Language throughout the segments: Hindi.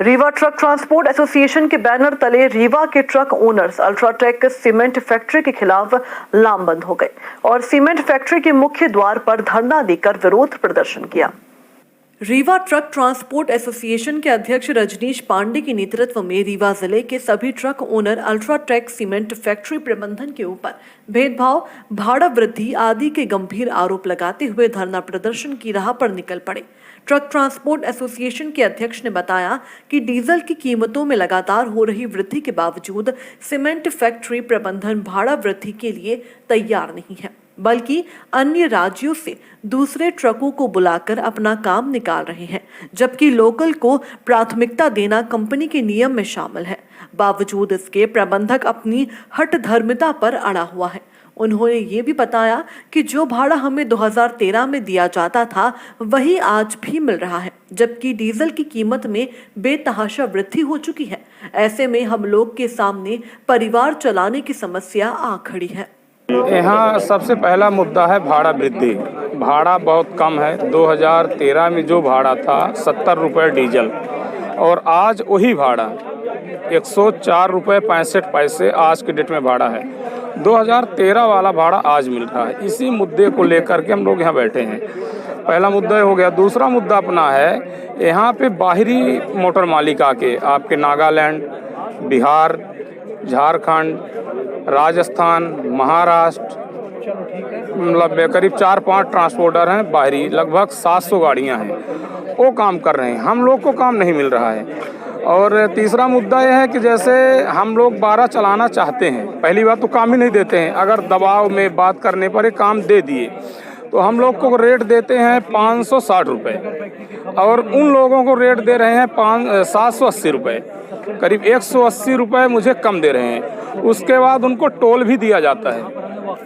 रीवा ट्रक ट्रांसपोर्ट एसोसिएशन के बैनर तले रीवा के truck owners UltraTech cement factory के खिलाफ लामबंद हो गए और सीमेंट फैक्ट्री के मुख्य द्वार पर धरना देकर विरोध प्रदर्शन किया। रीवा ट्रक ट्रांसपोर्ट एसोसिएशन के अध्यक्ष रजनीश पांडे के नेतृत्व में रीवा जिले के सभी truck owner UltraTech cement factory प्रबंधन के ऊपर भेदभाव, भाड़ा वृद्धि आदि के गंभीर आरोप लगाते हुए धरना प्रदर्शन की राह पर निकल पड़े। ट्रक ट्रांसपोर्ट एसोसिएशन के अध्यक्ष ने बताया कि डीजल की कीमतों में लगातार हो रही वृद्धि के बावजूद सीमेंट फैक्ट्री प्रबंधन भाड़ा वृद्धि के लिए तैयार नहीं है, बल्कि अन्य राज्यों से दूसरे ट्रकों को बुलाकर अपना काम निकाल रहे हैं, जबकि लोकल को प्राथमिकता देना कंपनी के नियम में शामिल है। बावजूद इसके प्रबंधक अपनी हठधर्मिता पर अड़ा हुआ है। उन्होंने ये भी बताया कि जो भाड़ा हमें 2013 में दिया जाता था वही आज भी मिल रहा है, जबकि डीजल की कीमत में बेतहाशा वृद्धि हो चुकी है। ऐसे में हम लोग के सामने परिवार चलाने की समस्या आ खड़ी है। यहाँ सबसे पहला मुद्दा है भाड़ा वृद्धि। भाड़ा बहुत कम है। 2013 में जो भाड़ा था 70 रुपये डीजल और आज वही भाड़ा 104 रुपये 65 पैसे आज के डेट में भाड़ा है। 2013 वाला भाड़ा आज मिल रहा है। इसी मुद्दे को लेकर के हम लोग यहाँ बैठे हैं। पहला मुद्दा हो गया। दूसरा मुद्दा अपना है यहाँ पे बाहरी मोटर मालिक आके आपके नागालैंड, बिहार, झारखंड, राजस्थान, महाराष्ट्र, मतलब करीब 4-5 ट्रांसपोर्टर हैं बाहरी, लगभग 700 गाड़ियां हैं, वो काम कर रहे हैं। हम लोग को काम नहीं मिल रहा है। और तीसरा मुद्दा यह है कि जैसे हम लोग 12 चलाना चाहते हैं, पहली बात तो काम ही नहीं देते हैं। अगर दबाव में बात करने पर ये काम दे दिए तो हम लोग को रेट देते हैं 560 रुपये और उन लोगों को रेट दे रहे हैं 780 रुपये, करीब 180 रुपये मुझे कम दे रहे हैं। उसके बाद उनको टोल भी दिया जाता है,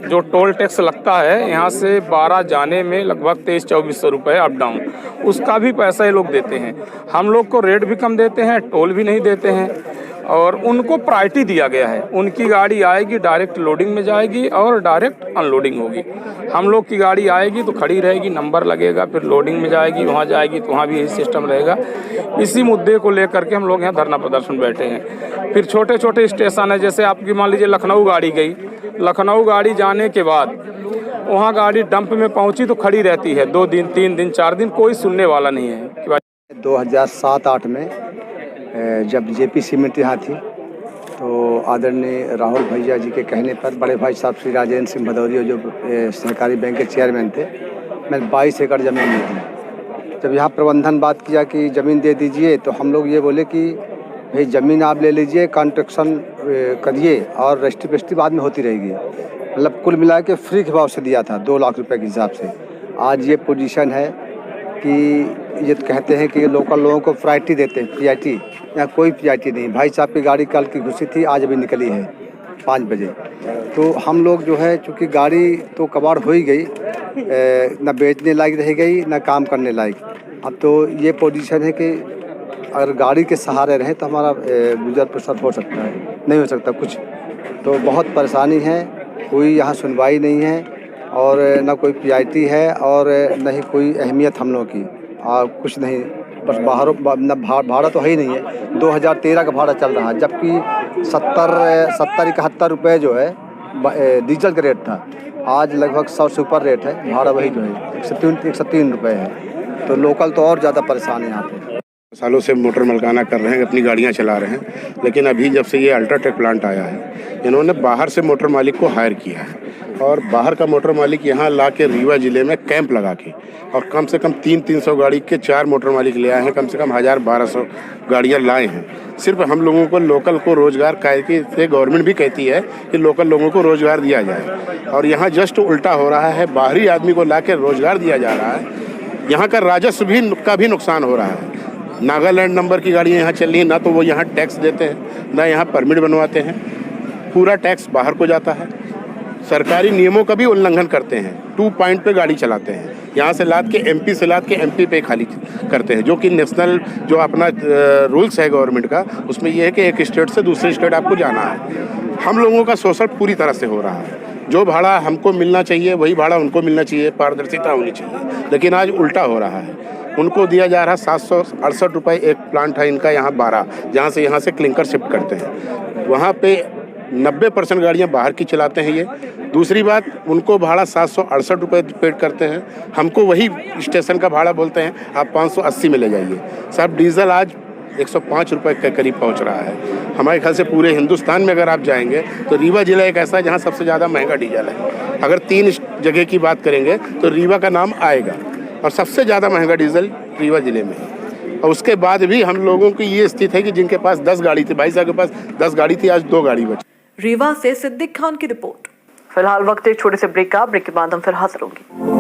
जो टोल टैक्स लगता है यहाँ से 12 जाने में लगभग 2300-2400 रुपये अप डाउन, उसका भी पैसा ये लोग देते हैं। हम लोग को रेट भी कम देते हैं, टोल भी नहीं देते हैं और उनको प्रायोरिटी दिया गया है। उनकी गाड़ी आएगी डायरेक्ट लोडिंग में जाएगी और डायरेक्ट अनलोडिंग होगी। हम लोग की गाड़ी आएगी तो खड़ी रहेगी, नंबर लगेगा, फिर लोडिंग में जाएगी, वहाँ जाएगी तो वहाँ भी यही सिस्टम रहेगा। इसी मुद्दे को लेकर के हम लोग यहाँ धरना प्रदर्शन बैठे हैं। फिर छोटे छोटे स्टेशन है, जैसे आपकी मान लीजिए लखनऊ गाड़ी गई, लखनऊ गाड़ी जाने के बाद वहाँ गाड़ी डंप में पहुँची तो खड़ी रहती है 2 दिन, 3 दिन, 4 दिन, कोई सुनने वाला नहीं है। 2007-8 में जब जेपी सीमेंट यहाँ थी तो आदरणीय राहुल भैया जी के कहने पर बड़े भाई साहब श्री राजेंद्र सिंह भदौरिया जो सहकारी बैंक के चेयरमैन थे, मैं 22 एकड़ ज़मीन दी थी। जब यहाँ प्रबंधन बात किया कि ज़मीन दे दीजिए तो हम लोग ये बोले कि भाई ज़मीन आप ले लीजिए, कॉन्ट्रैक्शन करिए और रजिस्ट्री पेस्ट्री बाद में होती रहेगी। मतलब कुल मिला के फ्री के भाव से दिया था 2 लाख रुपए के हिसाब से। आज ये पोजीशन है कि ये कहते हैं कि लोकल लोगों को प्रायोरिटी देते हैं, पीआईटी। यहाँ कोई पीआईटी नहीं। भाई साहब की गाड़ी कल की घुसी थी, आज अभी निकली है 5 बजे। तो हम लोग जो है चूँकि गाड़ी तो कबाड़ हो ही गई, ना बेचने लायक रह गई ना काम करने लायक। अब तो ये पोजीशन है कि अगर गाड़ी के सहारे रहें तो हमारा गुजर बसर हो सकता है, नहीं हो सकता कुछ। तो बहुत परेशानी है, कोई यहाँ सुनवाई नहीं है और ना कोई पीआईटी है और न ही कोई अहमियत हम लोगों की, और कुछ नहीं। बस बाहरों भाड़ा तो है ही नहीं है। 2013 का भाड़ा चल रहा है, जबकि 70-71 रुपये जो है डीजल का रेट था, आज लगभग 100 से ऊपर रेट है। भाड़ा वही जो है 103 रुपये है। तो लोकल तो और ज़्यादा परेशान है यहाँ पे। सालों से मोटर मलकाना कर रहे हैं, अपनी गाड़ियां चला रहे हैं, लेकिन अभी जब से ये अल्ट्राटेक प्लांट आया है, इन्होंने बाहर से मोटर मालिक को हायर किया है और बाहर का मोटर मालिक यहाँ ला के रीवा ज़िले में कैंप लगा के और कम से कम 300-300 गाड़ी के 4 मोटर मालिक ले आए हैं। कम से कम 1000-1200 गाड़ियाँ लाए हैं। सिर्फ हम लोगों को लोकल को रोज़गार से गवर्नमेंट भी कहती है कि लोकल लोगों को रोज़गार दिया जाए और यहाँ जस्ट उल्टा हो रहा है। बाहरी आदमी को ला के रोज़गार दिया जा रहा है, यहाँ का राजस्व का भी नुकसान हो रहा है। नागालैंड नंबर की गाड़ियाँ यहाँ चल रही हैं, ना तो वो यहाँ टैक्स देते हैं, ना यहाँ परमिट बनवाते हैं। पूरा टैक्स बाहर को जाता है। सरकारी नियमों का भी उल्लंघन करते हैं। 2 पॉइंट पे गाड़ी चलाते हैं, यहाँ से लाद के एमपी से लाद के एमपी पे खाली करते हैं, जो कि नेशनल जो अपना रूल्स है गवर्नमेंट का, उसमें यह है कि एक स्टेट से दूसरे स्टेट आपको जाना है। हम लोगों का शोषण पूरी तरह से हो रहा है। जो भाड़ा हमको मिलना चाहिए वही भाड़ा उनको मिलना चाहिए, पारदर्शिता होनी चाहिए, लेकिन आज उल्टा हो रहा है। उनको दिया जा रहा 768 रुपये। एक प्लांट है इनका यहाँ 12, जहाँ से क्लिंकर शिफ्ट करते हैं। वहाँ पे 90% गाड़ियाँ बाहर की चलाते हैं ये। दूसरी बात, उनको भाड़ा 768 रुपये पेड करते हैं, हमको वही स्टेशन का भाड़ा बोलते हैं आप 580 में ले जाइए। साहब डीजल आज 105 रुपये के करीब पहुंच रहा है। हमारे ख्याल से पूरे हिंदुस्तान में अगर आप जाएंगे तो रीवा जिला एक ऐसा है जहां सबसे ज़्यादा महंगा डीजल है। अगर 3 जगह की बात करेंगे तो रीवा का नाम आएगा और सबसे ज़्यादा महंगा डीजल रीवा जिले में है। और उसके बाद भी हम लोगों की ये स्थिति है कि जिनके पास 10 गाड़ी थी, भाई साहब के पास 10 गाड़ी थी, आज 2 गाड़ी बची। रीवा से सिद्दीक खान की रिपोर्ट। फिलहाल वक्त एक छोटे से ब्रेक के बाद हम फिर हाजिर होंगे।